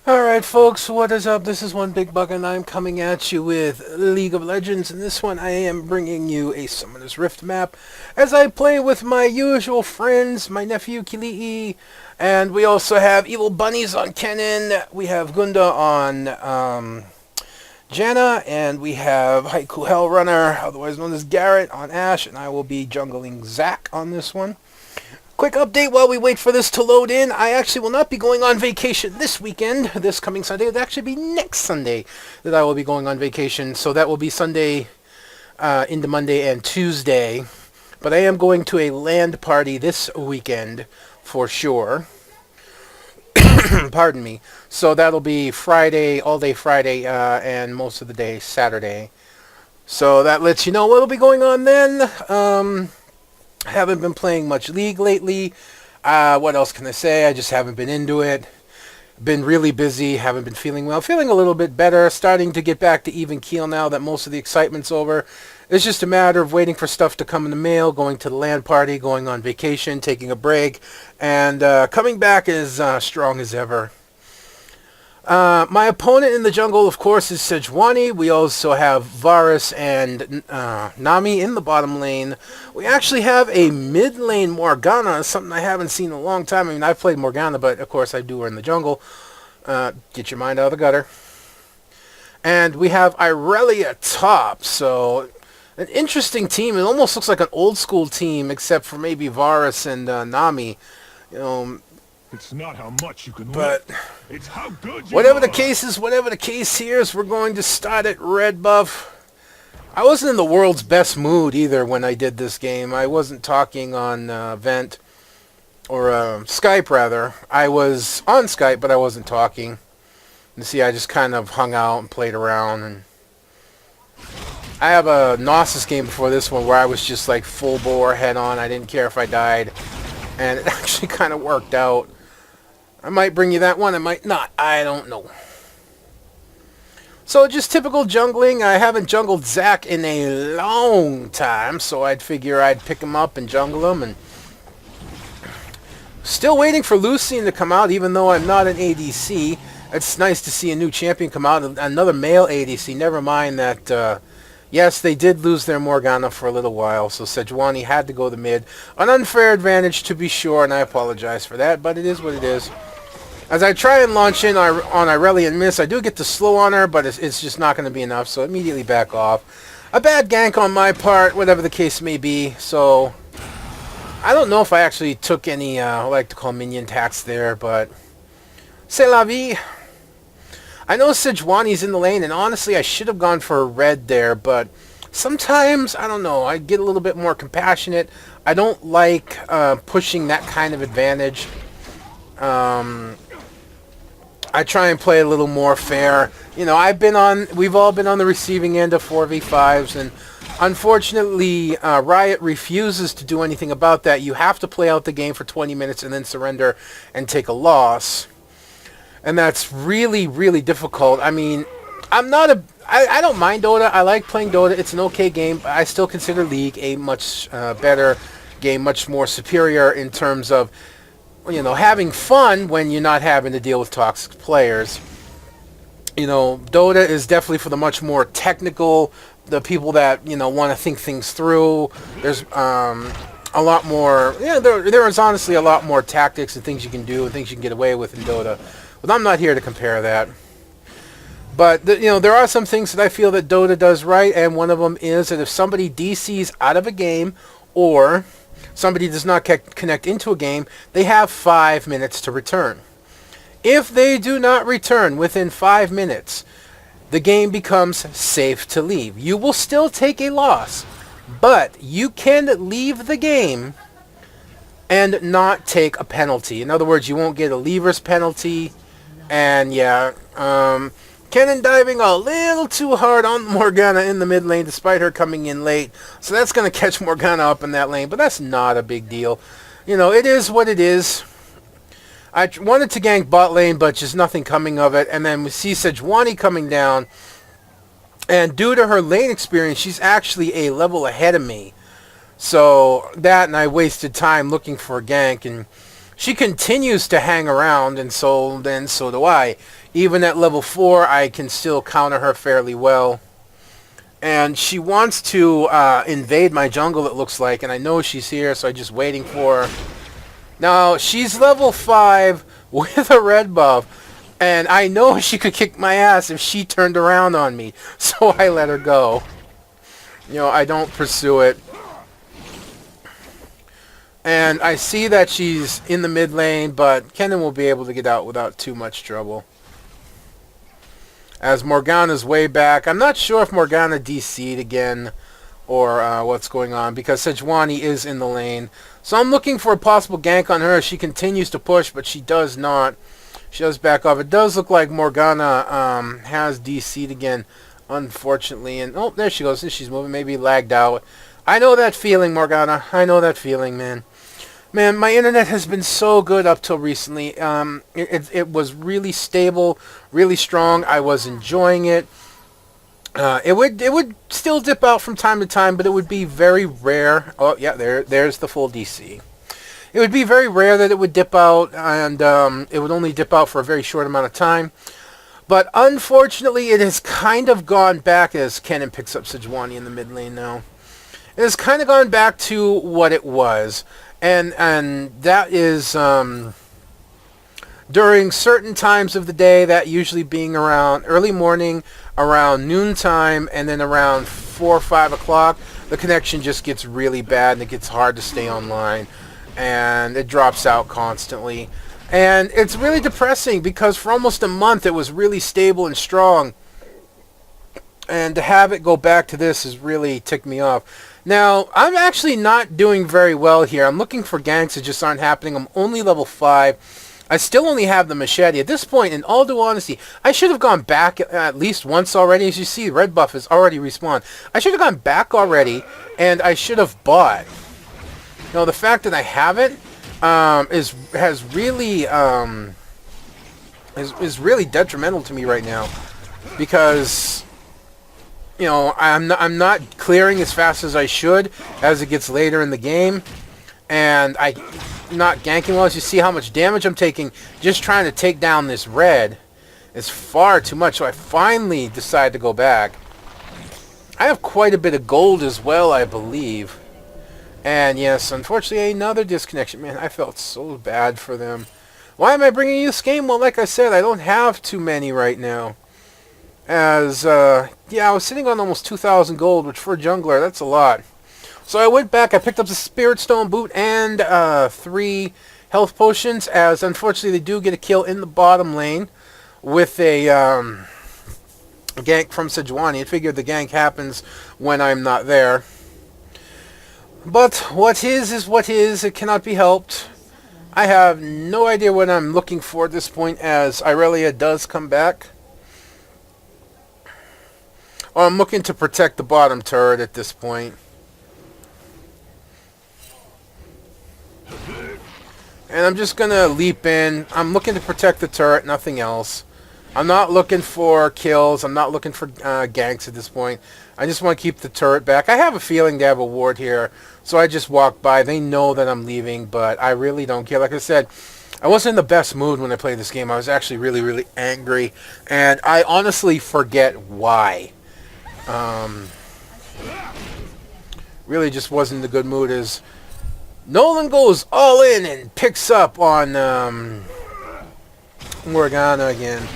Alright folks, what is up? This is One Big Bug and I'm coming at you with League of Legends. In this one I am bringing you a Summoner's Rift map as I play with my usual friends, my nephew Kilii, and we also have Evil Bunnies on Kennen, we have Gunda on Janna, and we have Haiku Hellrunner, otherwise known as Garrett, on Ashe, and I will be jungling Zac on this one. Quick update while we wait for this to load in. I actually will not be going on vacation this weekend, this coming Sunday. It'll actually be next Sunday that I will be going on vacation. So that will be Sunday into Monday and Tuesday. But I am going to a land party this weekend for sure. Pardon me. So that'll be Friday, all day Friday, and most of the day Saturday. So that lets you know what will be going on then. Haven't been playing much League lately. What else can I say? I just haven't been into it. Been really busy. Haven't been feeling well. Feeling a little bit better. Starting to get back to even keel now that most of the excitement's over. It's just a matter of waiting for stuff to come in the mail, going to the land party, going on vacation, taking a break, and coming back as strong as ever. My opponent in the jungle, of course, is Sejuani. We also have Varus and Nami in the bottom lane. We actually have a mid lane Morgana, something I haven't seen in a long time. I mean, I've played Morgana, but of course I do her in the jungle. Get your mind out of the gutter. And we have Irelia top, so an interesting team. It almost looks like an old school team, except for maybe Varus and Nami. You know, it's not how much you can but it's how good you whatever are. the case is, whatever the case here is, we're going to start at red buff. I wasn't in the world's best mood either when I did this game. I wasn't talking on Vent, or Skype rather. I was on Skype, but I wasn't talking. You see, I just kind of hung out and played around. And I have a Gnosis game before this one where I was just like full bore, head on. I didn't care if I died. And it actually kind of worked out. I might bring you that one, I might not. I don't know. So just typical jungling. I haven't jungled Zac in a long time, so I'd figure I'd pick him up and jungle him. And still waiting for Lucian to come out, even though I'm not an ADC. It's nice to see a new champion come out, another male ADC. Never mind that, yes, they did lose their Morgana for a little while, so Sejuani had to go the mid. An unfair advantage, to be sure, and I apologize for that, but it is what it is. As I try and launch in on Irelia and miss, I do get the slow on her, but it's just not going to be enough, so immediately back off. A bad gank on my part, whatever the case may be, so I don't know if I actually took any, I like to call minion tax there, but c'est la vie. I know Sejuani's in the lane, and honestly, I should have gone for a red there, but sometimes, I don't know, I get a little bit more compassionate. I don't like pushing that kind of advantage. I try and play a little more fair. You know, we've all been on the receiving end of 4v5s, and unfortunately, Riot refuses to do anything about that. You have to play out the game for 20 minutes and then surrender and take a loss. And that's really, really difficult. I mean, I don't mind Dota. I like playing Dota. It's an okay game. But I still consider League a much better game, much more superior in terms of, you know, having fun when you're not having to deal with toxic players. You know, Dota is definitely for the much more technical, the people that, you know, want to think things through. There's a lot more, yeah, there is honestly a lot more tactics and things you can do and things you can get away with in Dota. But I'm not here to compare that. But, you know, there are some things that I feel that Dota does right, and one of them is that if somebody DCs out of a game, or somebody does not connect into a game, they have 5 minutes to return. If they do not return within 5 minutes, the game becomes safe to leave. You will still take a loss, but you can leave the game and not take a penalty. In other words, you won't get a leavers penalty. And yeah, Kennen diving a little too hard on Morgana in the mid lane despite her coming in late. So that's going to catch Morgana up in that lane, but that's not a big deal. You know, it is what it is. I wanted to gank bot lane, but just nothing coming of it. And then we see Sejuani coming down. And due to her lane experience, she's actually a level ahead of me. So that, and I wasted time looking for a gank, and she continues to hang around, and so do I. Even at level 4, I can still counter her fairly well. And she wants to invade my jungle, it looks like, and I know she's here, so I'm just waiting for her. Now, she's level 5 with a red buff, and I know she could kick my ass if she turned around on me, so I let her go. You know, I don't pursue it. And I see that she's in the mid lane, but Kennen will be able to get out without too much trouble. As Morgana's way back. I'm not sure if Morgana DC'd again or what's going on, because Sejuani is in the lane. So I'm looking for a possible gank on her. She continues to push, but she does not. She does back off. It does look like Morgana has DC'd again, unfortunately. And oh, there she goes. She's moving, maybe lagged out. I know that feeling, Morgana. I know that feeling, man. Man, my internet has been so good up till recently. It was really stable, really strong. I was enjoying it. It would still dip out from time to time, but it would be very rare. Oh yeah, there's the full DC. It would be very rare that it would dip out, and it would only dip out for a very short amount of time. But unfortunately, it has kind of gone back as Kennen picks up Sejuani in the mid lane now. It has kind of gone back to what it was. And that is during certain times of the day, that usually being around early morning, around noontime, and then around 4 or 5 o'clock, the connection just gets really bad and it gets hard to stay online. And it drops out constantly. And it's really depressing because for almost a month it was really stable and strong. And to have it go back to this has really ticked me off. Now, I'm actually not doing very well here. I'm looking for ganks that just aren't happening. I'm only level 5. I still only have the machete. At this point, in all due honesty, I should have gone back at least once already. As you see, red buff is already respawned. I should have gone back already, and I should have bought. Now, the fact that I haven't is really detrimental to me right now, because you know, I'm not clearing as fast as I should as it gets later in the game, and I'm not ganking well. As you see how much damage I'm taking just trying to take down this red is far too much, so I finally decide to go back. I have quite a bit of gold as well, I believe. And yes, unfortunately, another disconnection. Man, I felt so bad for them. Why am I bringing you this game? Well, like I said, I don't have too many right now. As, yeah, I was sitting on almost 2,000 gold, which for a jungler, that's a lot. So I went back, I picked up the Spirit Stone boot and 3 health potions, as unfortunately they do get a kill in the bottom lane with a gank from Sejuani. I figured the gank happens when I'm not there. But what is what is. It cannot be helped. I have no idea what I'm looking for at this point, as Irelia does come back. Oh, I'm looking to protect the bottom turret at this point. And I'm just going to leap in. I'm looking to protect the turret, nothing else. I'm not looking for kills. I'm not looking for ganks at this point. I just want to keep the turret back. I have a feeling they have a ward here, so I just walk by. They know that I'm leaving, but I really don't care. Like I said, I wasn't in the best mood when I played this game. I was actually really, really angry, and I honestly forget why. Really just wasn't in a good mood, as Nolan goes all in and picks up on Morgana again.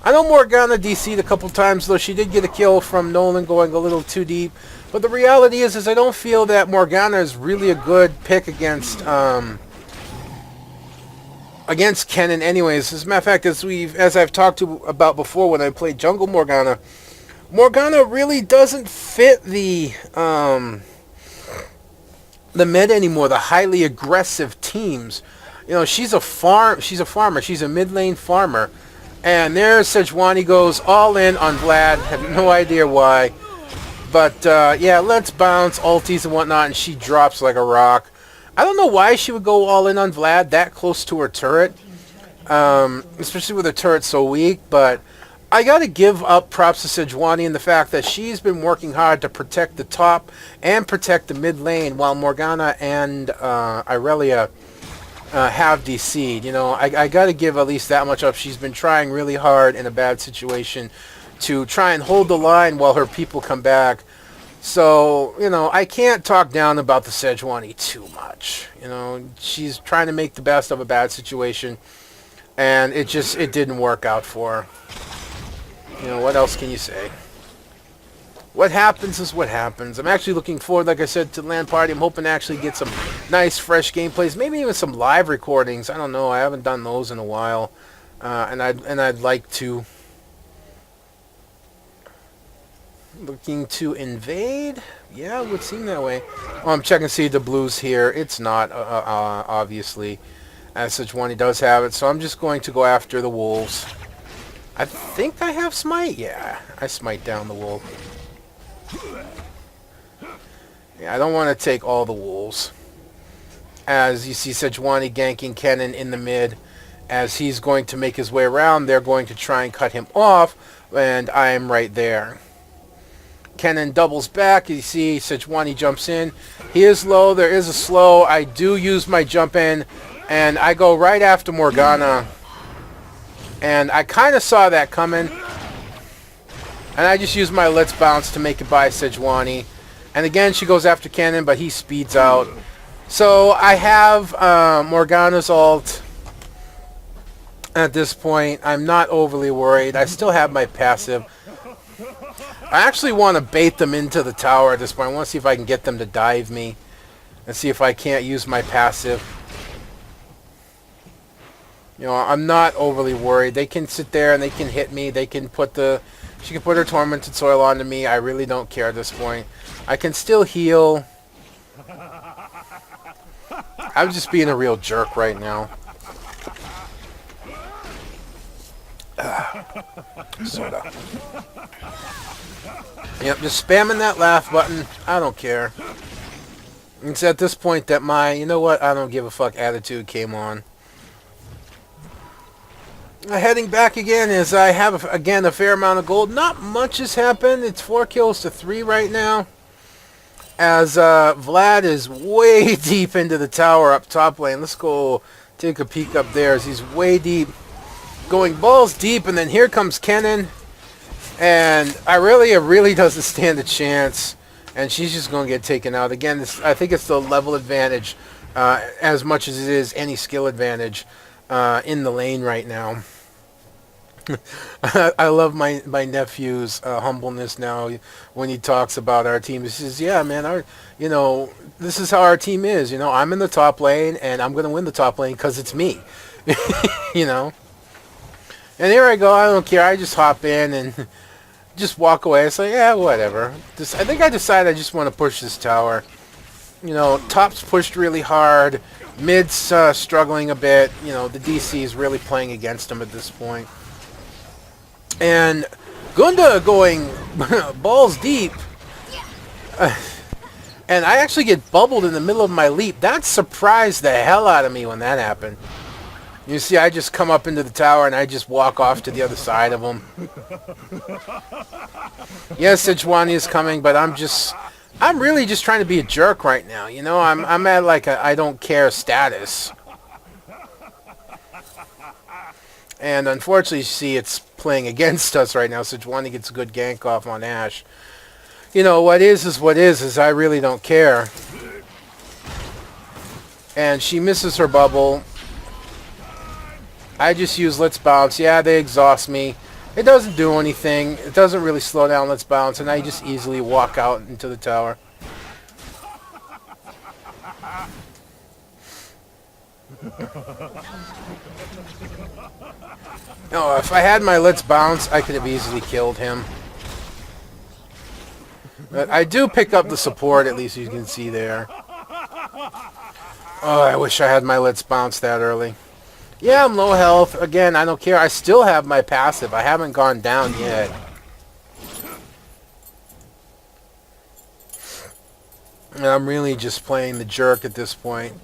I know Morgana DC'd a couple times, though she did get a kill from Nolan going a little too deep. But the reality is I don't feel that Morgana is really a good pick against Kennen anyways. As a matter of fact, as I've talked about before when I played Jungle Morgana, Morgana really doesn't fit the meta anymore, the highly aggressive teams. You know, she's a farmer, she's a mid lane farmer. And there Sejuani goes all in on Vlad. Have no idea why. But yeah, let's bounce, ultis and whatnot, and she drops like a rock. I don't know why she would go all in on Vlad that close to her turret. Especially with her turret so weak, but I gotta give up props to Sejuani in the fact that she's been working hard to protect the top and protect the mid lane, while Morgana and Irelia have DC'd. You know, I got to give at least that much up. She's been trying really hard in a bad situation to try and hold the line while her people come back. So, you know, I can't talk down about the Sejuani too much. You know, she's trying to make the best of a bad situation, and it didn't work out for her. You know, what else can you say? What happens is what happens. I'm actually looking forward, like I said, to LAN Party. I'm hoping to actually get some nice, fresh gameplays. Maybe even some live recordings. I don't know. I haven't done those in a while, and I'd like to. Looking to invade? Yeah, it would seem that way. Oh, I'm checking to see the blues here. It's not, obviously. As such one, he does have it. So I'm just going to go after the wolves. I think I have smite. Yeah, I smite down the wolf. Yeah, I don't want to take all the wolves. As you see Sejuani ganking Kennen in the mid. As he's going to make his way around, they're going to try and cut him off. And I am right there. Kennen doubles back. You see Sejuani jumps in. He is low. There is a slow. I do use my jump in. And I go right after Morgana. And I kind of saw that coming. And I just use my Let's Bounce to make it by Sejuani. And again, she goes after Kennen, but he speeds out. So I have Morgana's ult. At this point, I'm not overly worried. I still have my passive. I actually want to bait them into the tower at this point. I want to see if I can get them to dive me. And see if I can't use my passive. You know, I'm not overly worried. They can sit there and they can hit me. They can put the... She can put her Tormented Soil onto me. I really don't care at this point. I can still heal. I'm just being a real jerk right now. Sorta. Yep, just spamming that laugh button. I don't care. It's at this point that my, you know what, I don't give a fuck attitude came on. Heading back again as I have, again, a fair amount of gold. Not much has happened. It's 4 kills to 3 right now. As Vlad is way deep into the tower up top lane. Let's go take a peek up there as he's way deep. Going balls deep, and then here comes Kennen. And Irelia really doesn't stand a chance. And she's just going to get taken out. Again, I think it's the level advantage as much as it is any skill advantage in the lane right now. I love my nephew's humbleness now when he talks about our team. He says, yeah, man, this is how our team is. You know, I'm in the top lane, and I'm going to win the top lane because it's me. You know? And here I go. I don't care. I just hop in and just walk away. It's like, yeah, whatever. I think I decided I just want to push this tower. You know, top's pushed really hard. Mid's struggling a bit. You know, the DC is really playing against him at this point. And Gunda going balls deep. And I actually get bubbled in the middle of my leap. That surprised the hell out of me when that happened. You see, I just come up into the tower and I just walk off to the other side of him. Yes, Sejuani is coming, but I'm really just trying to be a jerk right now. You know, I'm at like a I don't care status. And unfortunately, you see, it's playing against us right now. Sejuani gets a good gank off on Ashe. You know, what is what is I really don't care. And she misses her bubble. I just use Let's Bounce. Yeah, they exhaust me. It doesn't do anything. It doesn't really slow down Let's Bounce. And I just easily walk out into the tower. No, if I had my Let's Bounce, I could have easily killed him. But I do pick up the support, at least you can see there. Oh, I wish I had my Let's Bounce that early. Yeah, I'm low health. Again, I don't care. I still have my passive. I haven't gone down yet. And I'm really just playing the jerk at this point.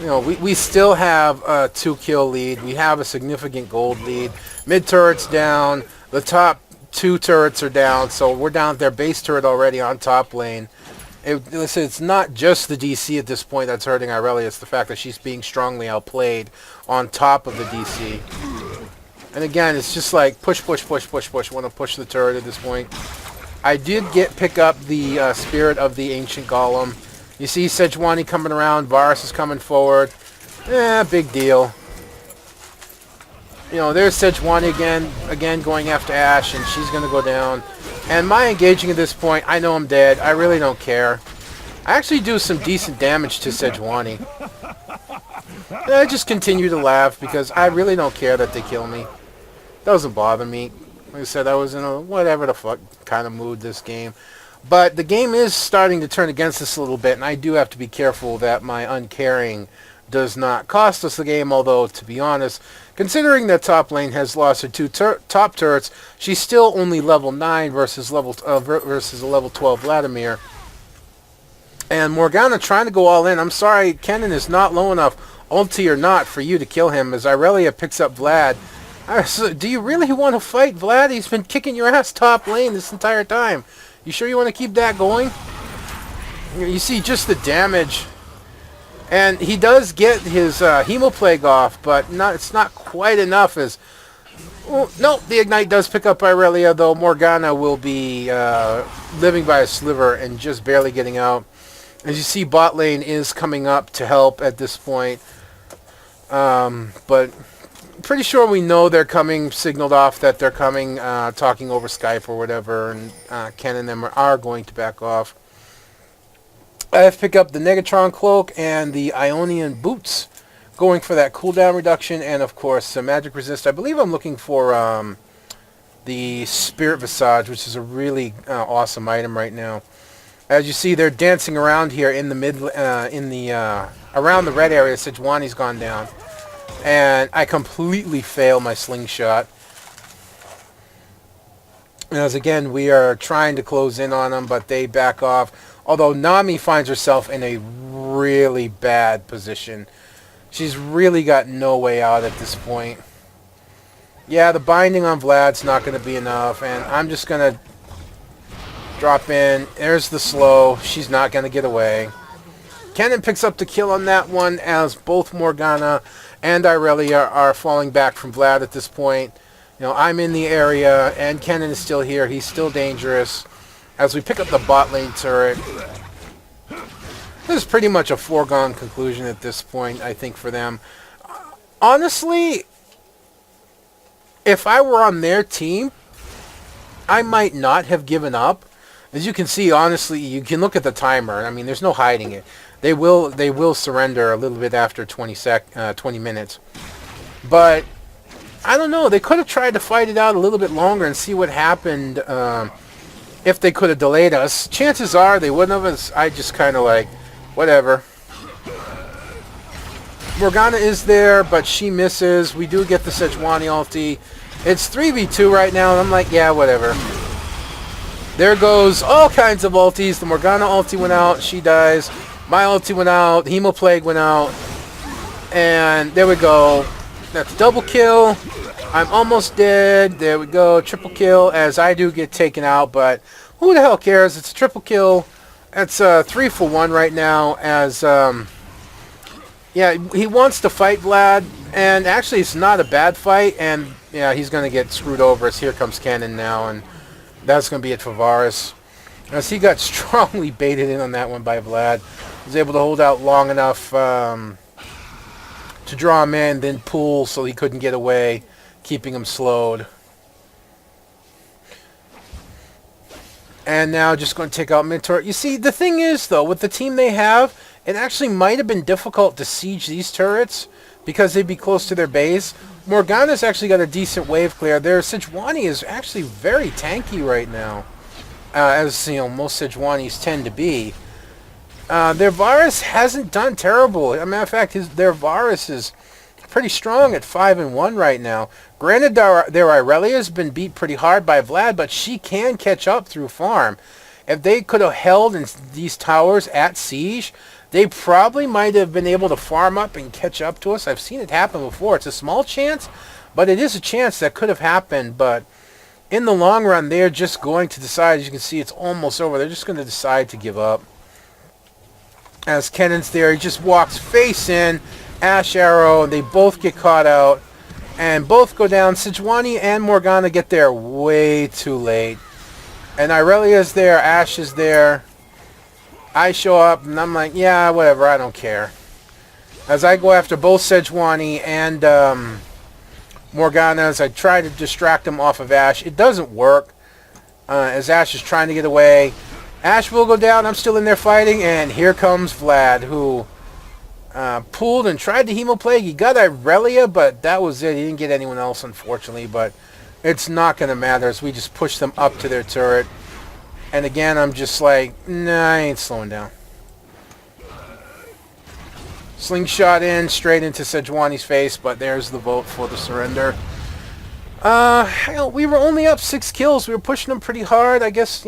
You know, we still have a 2-kill lead. We have a significant gold lead. Mid turret's down. The top 2 turrets are down. So we're down at their base turret already on top lane. Listen, it's not just the DC at this point that's hurting Irelia. It's the fact that she's being strongly outplayed on top of the DC. And again, it's just like push, push, push, push, push. Want to push the turret at this point. I did pick up the Spirit of the Ancient Golem. You see Sejuani coming around. Varus is coming forward. Big deal. You know, there's Sejuani again going after Ashe, and she's going to go down. And my engaging at this point, I know I'm dead. I really don't care. I actually do some decent damage to Sejuani. And I just continue to laugh because I really don't care that they kill me. Doesn't bother me. Like I said, I was in a whatever the fuck kind of mood this game. But the game is starting to turn against us a little bit, and I do have to be careful that my uncaring does not cost us the game, although, to be honest, considering that top lane has lost her two top turrets, she's still only level 9 versus a level 12 Vladimir. And Morgana trying to go all in. I'm sorry, Kennen is not low enough, ulti or not, for you to kill him, as Irelia picks up Vlad. So do you really want to fight Vlad? He's been kicking your ass top lane this entire time. You sure you want to keep that going? You see just the damage. And he does get his Hemoplague off, but it's not quite enough. As well, no, the Ignite does pick up Irelia, though Morgana will be living by a sliver and just barely getting out. As you see, bot lane is coming up to help at this point. But pretty sure we know they're coming, signaled off that they're coming, talking over Skype or whatever, and Ken and them are going to back off. I have picked up the Negatron Cloak and the Ionian Boots, going for that cooldown reduction, and of course some magic resist. I believe I'm looking for the Spirit Visage, which is a really awesome item right now. As you see, they're dancing around here in the around the red area. Sejuani's gone down, and I completely fail my slingshot. As again, we are trying to close in on them, but they back off. Although Nami finds herself in a really bad position. She's really got no way out at this point. Yeah, the binding on Vlad's not going to be enough, and I'm just going to drop in. There's the slow. She's not going to get away. Kennen picks up the kill on that one, as both Morgana and Irelia are falling back from Vlad at this point. You know, I'm in the area, and Kennen is still here. He's still dangerous. As we pick up the bot lane turret, this is pretty much a foregone conclusion at this point, I think, for them. Honestly, if I were on their team, I might not have given up. As you can see, honestly, you can look at the timer. I mean, there's no hiding it. They will surrender a little bit after 20 minutes. But I don't know. They could have tried to fight it out a little bit longer and see what happened. If they could have delayed us, chances are they wouldn't have. I just kind of like, whatever. Morgana is there, but she misses. We do get the Sejuani ulti. It's 3v2 right now, and I'm like, yeah, whatever. There goes all kinds of ultis. The Morgana ulti went out. She dies. My ulti went out. Hemoplague went out. And there we go. That's double kill. I'm almost dead. There we go. Triple kill, as I do get taken out, but who the hell cares? It's a triple kill. It's 3 for 1 right now, as yeah, he wants to fight Vlad, and actually it's not a bad fight, and yeah, he's going to get screwed over, as here comes Kennen now, and that's going to be it for Varus. As he got strongly baited in on that one by Vlad. He was able to hold out long enough to draw him in, then pull so he couldn't get away, keeping him slowed. And now just going to take out mid-turret. You see, the thing is, though, with the team they have, it actually might have been difficult to siege these turrets because they'd be close to their base. Morgana's actually got a decent wave clear. Their Sejuani is actually very tanky right now, as you know, most Sejuanis tend to be. Their Varus hasn't done terrible. As a matter of fact, their Varus is pretty strong at 5-1 right now. Granted, their Irelia has been beat pretty hard by Vlad, but she can catch up through farm. If they could have held in these towers at siege, they probably might have been able to farm up and catch up to us. I've seen it happen before. It's a small chance, but it is a chance that could have happened. But in the long run, they're just going to decide. As you can see, it's almost over. They're just going to decide to give up. as Kennan's there. He just walks face in, Ash arrow. They both get caught out, and both go down. Sejuani and Morgana get there way too late. And Irelia's there, Ash is there. I show up, and I'm like, yeah, whatever, I don't care. As I go after both Sejuani and Morgana, as I try to distract them off of Ash, it doesn't work. As Ash is trying to get away, Ash will go down. I'm still in there fighting, and here comes Vlad, who pulled and tried to Hemoplague. He got Irelia, but that was it. He didn't get anyone else, unfortunately, but it's not going to matter as we just push them up to their turret. And again, I'm just like, nah, I ain't slowing down. Slingshot in, straight into Sejuani's face, but there's the vote for the surrender. We were only up 6 kills. We were pushing them pretty hard. I guess,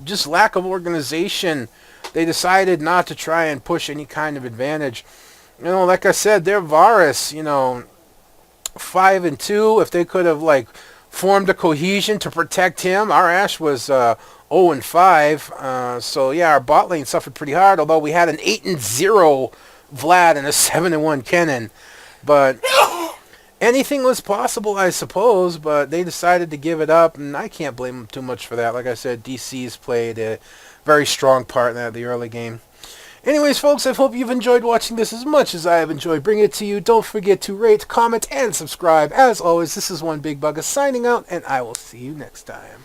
just lack of organization. They decided not to try and push any kind of advantage. Like I said, they're Varus, 5 and 2. If they could have, formed a cohesion to protect him. Our Ash was 0 and 5. So, yeah, our bot lane suffered pretty hard, although we had an 8 and 0 Vlad and a 7 and 1 Kennen. But anything was possible, I suppose, but they decided to give it up, and I can't blame them too much for that. Like I said, DC's played a very strong part in the early game. Anyways, folks, I hope you've enjoyed watching this as much as I have enjoyed bringing it to you. Don't forget to rate, comment, and subscribe. As always, this is One Big Bugger signing out, and I will see you next time.